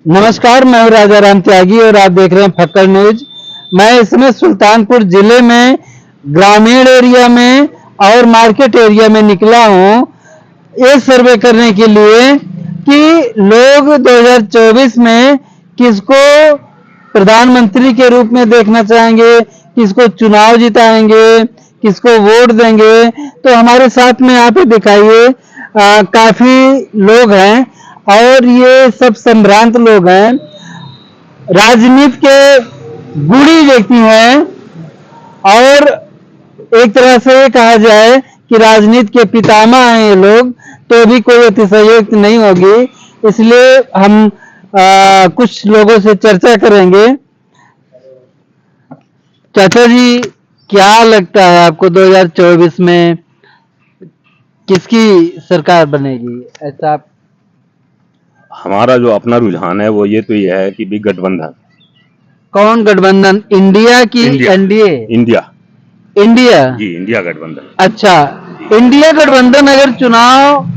नमस्कार, मैं हूं राजा राम त्यागी और आप देख रहे हैं फक्कर न्यूज। मैं इसमें सुल्तानपुर जिले में ग्रामीण एरिया में और मार्केट एरिया में निकला हूं ये सर्वे करने के लिए कि लोग 2024 में किसको प्रधानमंत्री के रूप में देखना चाहेंगे, किसको चुनाव जिताएंगे, किसको वोट देंगे। तो हमारे साथ में यहाँ पे दिखाइए काफी लोग हैं और ये सब संभ्रांत लोग हैं, राजनीति के गुणी व्यक्ति हैं और एक तरह से ये कहा जाए कि राजनीति के पितामह हैं ये लोग। तो भी कोई अतिशयोक्ति नहीं होगी, इसलिए हम कुछ लोगों से चर्चा करेंगे। चाचा जी, क्या लगता है आपको 2024 में किसकी सरकार बनेगी? ऐसा आप हमारा जो अपना रुझान है वो ये है कि भी गठबंधन। कौन गठबंधन? इंडिया की एनडीए? इंडिया। इंडिया जी, इंडिया गठबंधन। अच्छा, इंडिया गठबंधन अगर चुनाव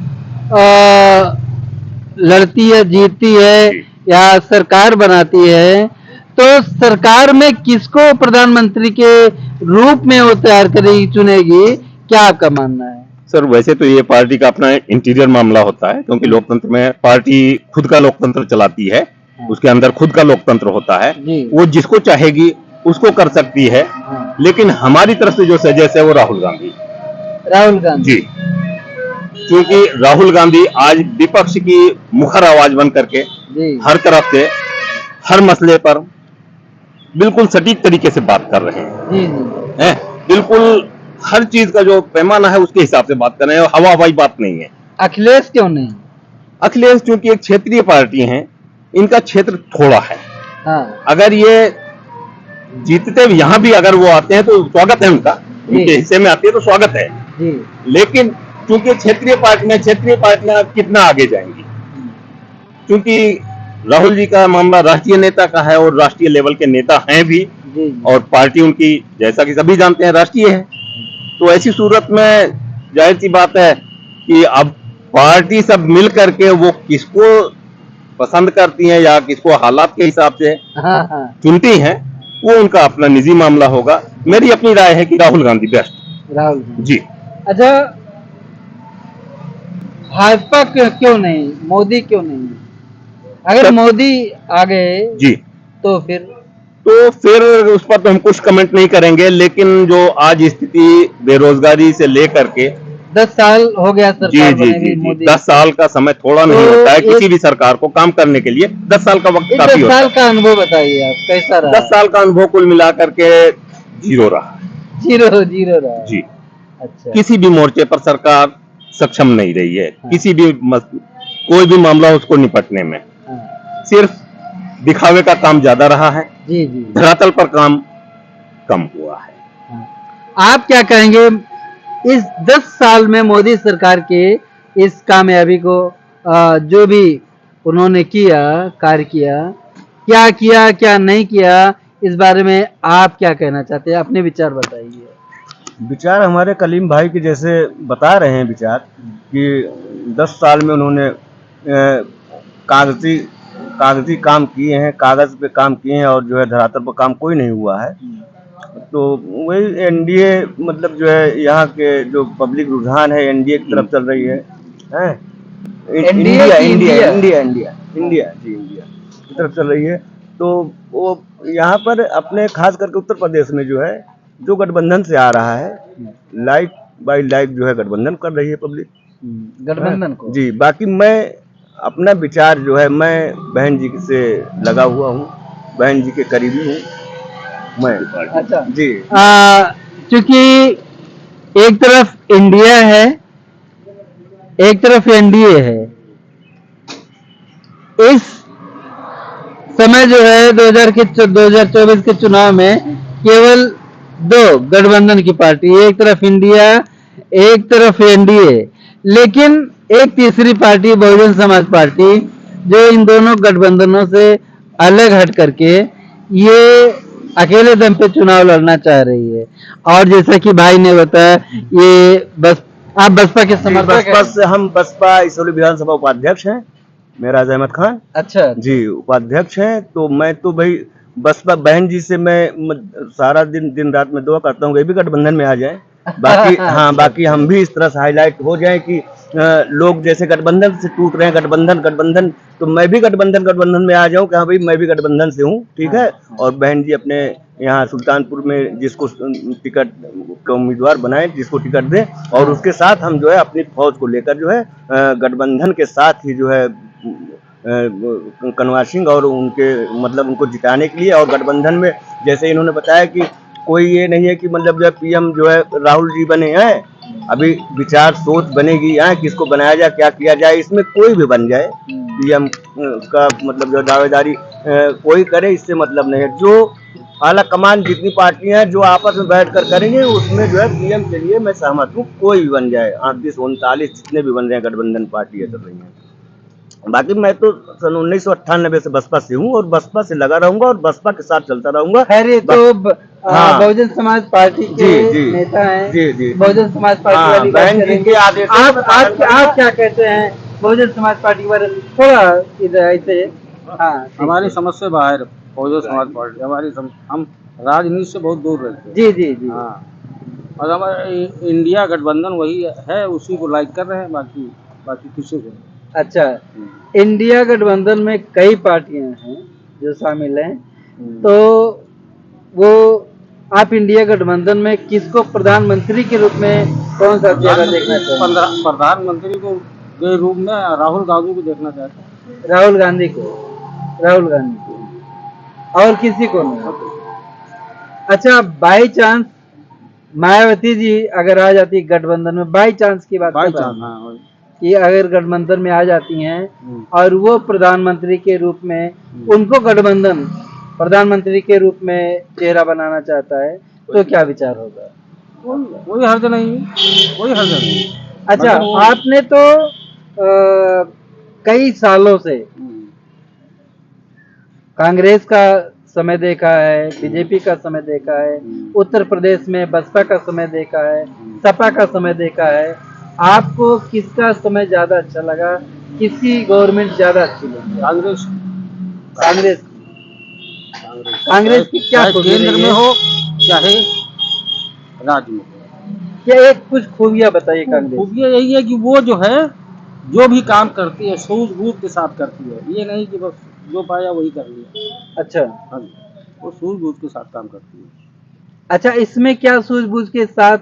लड़ती है, जीतती है या सरकार बनाती है तो सरकार में किसको प्रधानमंत्री के रूप में वो तैयार करेगी, चुनेगी? क्या आपका मानना है? सर, वैसे तो ये पार्टी का अपना इंटीरियर मामला होता है, क्योंकि लोकतंत्र में पार्टी खुद का लोकतंत्र चलाती है, उसके अंदर खुद का लोकतंत्र होता है, वो जिसको चाहेगी उसको कर सकती है। लेकिन हमारी तरफ से जो सजेस्ट है वो राहुल गांधी जी, क्योंकि राहुल गांधी आज विपक्ष की मुखर आवाज बन करके हर तरफ से हर मसले पर बिल्कुल सटीक तरीके से बात कर रहे हैं। बिल्कुल हर चीज का जो पैमाना है उसके हिसाब से बात कर रहे हैं, हवा हवाई बात नहीं है। अखिलेश क्यों नहीं? अखिलेश चूंकि एक क्षेत्रीय पार्टी है, इनका क्षेत्र थोड़ा है। अगर ये जीतते यहाँ भी अगर वो आते हैं तो स्वागत है उनका, उनके हिस्से में आती है तो स्वागत है। लेकिन चूंकि क्षेत्रीय पार्टियां कितना आगे जाएंगी, क्योंकि राहुल जी का मामला राष्ट्रीय नेता का है और राष्ट्रीय लेवल के नेता हैं भी, और पार्टी उनकी जैसा कि सभी जानते हैं राष्ट्रीय है। तो ऐसी सूरत में जाहिर सी बात है कि अब पार्टी सब मिल करके वो किसको पसंद करती हैं या किसको हालात के हिसाब से चुनती हैं, वो उनका अपना निजी मामला होगा। मेरी अपनी राय है कि राहुल गांधी बेस्ट। राहुल जी। अच्छा, भाजपा क्यों नहीं, मोदी क्यों नहीं? अगर मोदी आ गए जी तो फिर उस पर तो हम कुछ कमेंट नहीं करेंगे। लेकिन जो आज स्थिति बेरोजगारी से लेकर के 10 साल हो गया सरकार जी, 10 साल का समय थोड़ा नहीं होता है किसी भी सरकार को काम करने के लिए। 10 साल का वक्त काफी होता है। 10 साल का अनुभव बताइए आप, कैसा रहा? 10 साल का अनुभव कुल मिलाकर के जीरो रहा। जीरो रहा जी। अच्छा, किसी भी मोर्चे पर सरकार सक्षम नहीं रही है। किसी भी कोई भी मामला उसको निपटने में सिर्फ दिखावे का काम ज्यादा रहा है। जी, धरातल पर काम कम हुआ है। आप क्या कहेंगे इस 10 साल में मोदी सरकार के इस कामयाबी को, जो भी उन्होंने किया, कार्य किया, क्या नहीं किया, इस बारे में आप क्या कहना चाहते हैं? अपने विचार बताइए। विचार हमारे कलीम भाई के जैसे बता रहे हैं विचार कि 10 साल में उन्होंने कागजी काम किए हैं, कागज पे काम किए हैं और जो है धरातल पर काम कोई नहीं हुआ है। तो वही एनडीए मतलब जो है यहाँ के जो पब्लिक रुझान है एनडीए की तरफ चल रही है। इंडिया की तरफ चल रही है। तो वो यहाँ पर अपने खास करके उत्तर प्रदेश में जो है जो गठबंधन से आ रहा है, लाइफ बाय लाइफ जो है गठबंधन कर रही है पब्लिक, गठबंधन को। जी। बाकी मैं अपना विचार जो है, मैं बहन जी से लगा हुआ हूँ, बहन जी के करीबी हूँ मैं। अच्छा जी। क्योंकि एक तरफ इंडिया है, एक तरफ एनडीए है। इस समय जो है 2024 के चुनाव में केवल 2 गठबंधन की पार्टी, एक तरफ इंडिया, एक तरफ एनडीए, लेकिन एक तीसरी पार्टी बहुजन समाज पार्टी जो इन दोनों गठबंधनों से अलग हट करके ये अकेले दम पे चुनाव लड़ना चाह रही है। और जैसा कि भाई ने बताया, ये बस आप बसपा के समर्थक हैं? हम बसपा इसौली विधानसभा उपाध्यक्ष हैं मेराज अहमद खान अच्छा जी उपाध्यक्ष हैं। तो मैं तो भाई बसपा बहन जी से मैं सारा दिन रात में दुआ करता हूँ ये भी गठबंधन में आ जाए। बाकी हाँ, बाकी हम भी इस तरह से हाईलाइट हो जाए कि लोग जैसे गठबंधन से टूट रहे हैं, गठबंधन, तो मैं भी गठबंधन में आ जाऊं कि हाँ भाई मैं भी गठबंधन से हूँ, ठीक है। और बहन जी अपने यहाँ सुल्तानपुर में जिसको टिकट का उम्मीदवार बनाए, जिसको टिकट दें, और उसके साथ हम जो है अपनी फौज को लेकर जो है गठबंधन के साथ ही जो है कन्वर्सिंग और उनके मतलब उनको जिताने के लिए। और गठबंधन में जैसे इन्होंने बताया कि कोई ये नहीं है कि मतलब जो पीएम जो है राहुल जी बने हैं, अभी विचार सोच बनेगी यहाँ किसको बनाया जाए, क्या किया जाए, इसमें कोई भी बन जाए पीएम का मतलब जो दावेदारी कोई करे, इससे मतलब नहीं है। जो आला कमान जितनी पार्टियां हैं जो आपस में बैठ कर करेंगे उसमें जो है पीएम के लिए मैं सहमत हूँ, कोई भी बन जाए, 38-39 जितने भी बन रहे हैं गठबंधन पार्टी चल रही है। बाकी मैं तो सन 1998 से बसपा से हूँ और बसपा से लगा रहूंगा और बसपा के साथ चलता रहूंगा। खैर ये तो हाँ, बहुजन समाज पार्टी के नेता हैं। जी बहुजन समाज पार्टी वाली बात बहन जी करेंगे। के आदेश आप क्या कहते हैं बहुजन समाज पार्टी के बारे में? थोड़ा इधर ऐसे। हाँ, हमारी समझ से बाहर बहुजन समाज पार्टी हम राजनीति से बहुत दूर रहते हैं। जी जी जी। हाँ, और हमारा इंडिया गठबंधन वही है, उसी को लाइक कर रहे हैं, बाकी किसी को। अच्छा, इंडिया गठबंधन में कई पार्टियां हैं जो शामिल हैं, तो वो आप इंडिया गठबंधन में किसको प्रधानमंत्री के रूप में कौन सा चेहरा देखना चाहते हैं? प्रधानमंत्री को के रूप में राहुल गांधी को देखना चाहते हैं। राहुल गांधी को और किसी को नहीं? अच्छा, बाई चांस मायावती जी अगर आ जाती गठबंधन में, बाई चांस की बात कर रहा हूं कि अगर गठबंधन में आ जाती हैं और वो प्रधानमंत्री के रूप में, उनको गठबंधन प्रधानमंत्री के रूप में चेहरा बनाना चाहता है, तो क्या विचार होगा? कोई हर्ज नहीं। अच्छा, आपने तो कई सालों से कांग्रेस का समय देखा है, बीजेपी का समय देखा है, उत्तर प्रदेश में बसपा का समय देखा है, सपा का समय देखा है। आपको किसका समय ज्यादा अच्छा लगा? किसकी गवर्नमेंट ज्यादा अच्छी लगी? कांग्रेस की क्या केंद्र में हो चाहे राज्य में हो। क्या एक कुछ खूबियां बताइए कांग्रेस? खूबियां यही है कि वो जो है जो भी काम करती है सूझबूझ के साथ करती है, ये नहीं कि बस जो पाया वही कर लिया। अच्छा, हाँ, वो सूझबूझ के साथ काम करती है। अच्छा, इसमें क्या सूझबूझ के साथ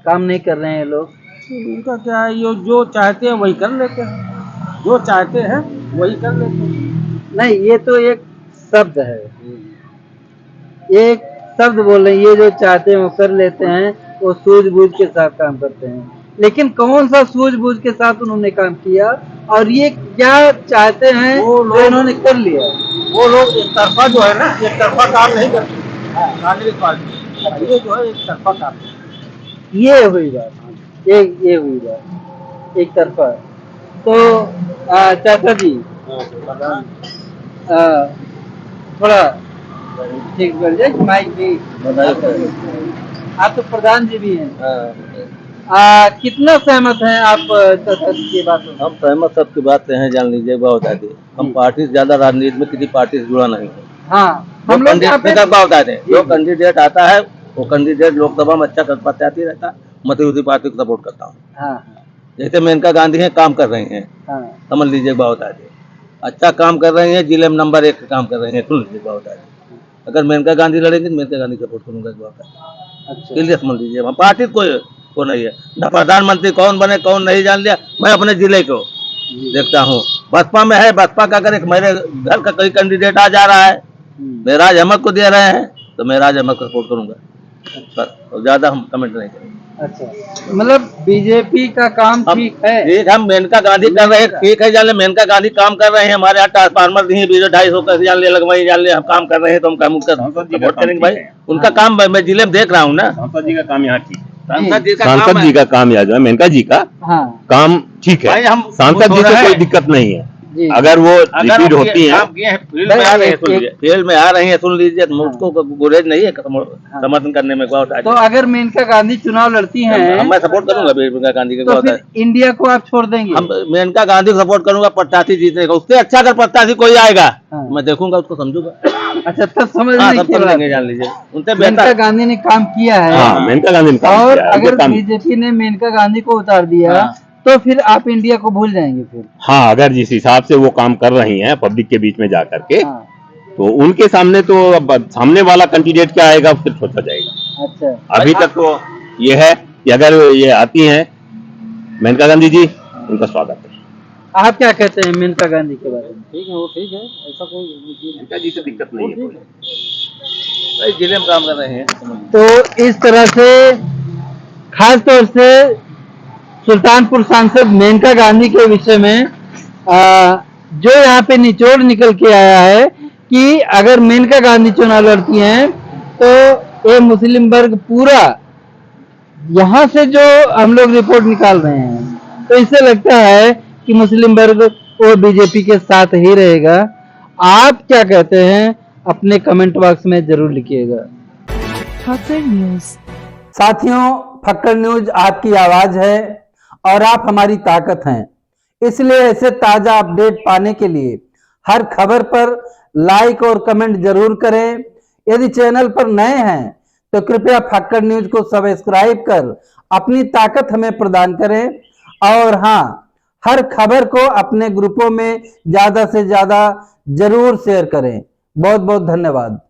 काम नहीं कर रहे हैं लोग? उनका क्या है, ये जो चाहते हैं वही कर लेते हैं, जो चाहते हैं वही कर लेते हैं। नहीं, ये तो एक शब्द है, एक शब्द बोल रहे हैं, ये जो चाहते हैं वो कर लेते हैं, वो सूझबूझ के साथ काम करते हैं। लेकिन कौन सा सूझबूझ के साथ उन्होंने काम किया और ये क्या चाहते हैं वो इन्होंने कर लिया? वो लोग एक तरफा जो है ना, एक तरफा काम नहीं करते कांग्रेस पार्टी, ये जो है एक तरफा काम। ये हुई बात, ये हुई बात, एक तरफा। तो चाचा जी थोड़ा ठीक कर जाए, माइक भी आप तो प्रधान जी भी हैं। कितना सहमत हैं आप चाचा जी की बात? हम सहमत सबकी बात से हैं, जान लीजिए बहुत आदि। हम पार्टी से ज्यादा राजनीति में किसी पार्टी से जुड़ा नहीं है। हाँ, हम लोग जो कैंडिडेट आता है वो कैंडिडेट लोकसभा में अच्छा कर पाते रहता है, मैं उसी पार्टी को सपोर्ट करता हूँ। जैसे मेनका गांधी है, काम कर रही हैं, समझ लीजिए बहुत आदि अच्छा काम कर रही हैं, जिले में नंबर 1 का काम कर रही हैं, सुन लीजिए बहुत आदि। अगर मेनका गांधी लड़ेंगे तो मेनका गांधी सपोर्ट करूंगा इस बात। इसलिए समझ लीजिए हम पार्टी को नहीं है ना, प्रधानमंत्री कौन बने कौन नहीं जान लिया, मैं अपने जिले को देखता हूँ। बसपा में है, बसपा का अगर एक मेरे घर का कोई कैंडिडेट आ जा रहा है, मेराज अहमद को दे रहे हैं तो मेराज अहमद को सपोर्ट करूंगा, बस। ज्यादा हम कमेंट नहीं करेंगे। अच्छा, मतलब बीजेपी का काम ठीक है? ठीक, हम मेनका गांधी कर रहे हैं, ठीक है, जान ले मेनका गांधी काम कर रहे हैं, हमारे यहाँ ट्रांसफार्मर दी है 250 का, जान ले लगवाई, जान ले हम काम कर रहे हैं तो हम काम सपोर्ट करेंगे भाई। उनका काम मैं जिले में देख रहा हूँ ना, सांसद जी का काम यहाँ ठीक, सांसद जी का काम या जो है मेनका जी का काम ठीक है, सांसद जी को कोई दिक्कत नहीं है। अगर वो रिपीट होती है, काम किए हैं, फील्ड में आ रहे हैं, सुन लीजिए, फील्ड में आ रही हैं, सुन लीजिए, तो उसको गुरेज नहीं है समर्थन करने में। तो अगर मेनका गांधी चुनाव लड़ती हैं, मैं सपोर्ट करूंगा मेनका गांधी तो फिर इंडिया को आप छोड़ देंगे? हम मेनका गांधी को सपोर्ट करूंगा, प्रत्याशी जीतने का। उससे अच्छा अगर प्रत्याशी कोई आएगा मैं देखूंगा, उसको समझूंगा। अच्छा, तब समझ लेंगे, जान लीजिए, उनसे मेनका गांधी ने काम किया है। मेनका गांधी ने काम और किया है, अगर काम- बीजेपी ने मेनका गांधी को उतार दिया तो फिर आप इंडिया को भूल जाएंगे फिर? हाँ, अगर जिस हिसाब से वो काम कर रही हैं पब्लिक के बीच में जा करके, तो उनके सामने तो अब सामने वाला कैंडिडेट क्या आएगा फिर सोचा जाएगा। अच्छा, अभी तक तो ये है कि अगर ये आती हैं मेनका गांधी जी, उनका स्वागत है। आप क्या कहते हैं मेनका गांधी के बारे में? ठीक है, वो ठीक है, ऐसा कोई मेनका जी से दिक्कत नहीं है। जिले में काम कर रहे हैं। तो इस तरह से खास तौर से सुल्तानपुर सांसद मेनका गांधी के विषय में जो यहाँ पे निचोड़ निकल के आया है कि अगर मेनका गांधी चुनाव लड़ती हैं तो ये मुस्लिम वर्ग पूरा, यहाँ से जो हम लोग रिपोर्ट निकाल रहे हैं, तो इससे लगता है कि मुस्लिम वर्ग वो बीजेपी के साथ ही रहेगा। आप क्या कहते हैं अपने कमेंट बॉक्स में जरूर लिखिएगा। फक्कर न्यूज। साथियों, फक्कर न्यूज आपकी आवाज है और आप हमारी ताकत हैं, इसलिए ऐसे ताजा अपडेट पाने के लिए हर खबर पर लाइक और कमेंट जरूर करें। यदि चैनल पर नए हैं तो कृपया फक्कर न्यूज को सब्सक्राइब कर अपनी ताकत हमें प्रदान करें। और हाँ, हर खबर को अपने ग्रुपों में ज्यादा से ज्यादा जरूर शेयर करें। बहुत बहुत धन्यवाद।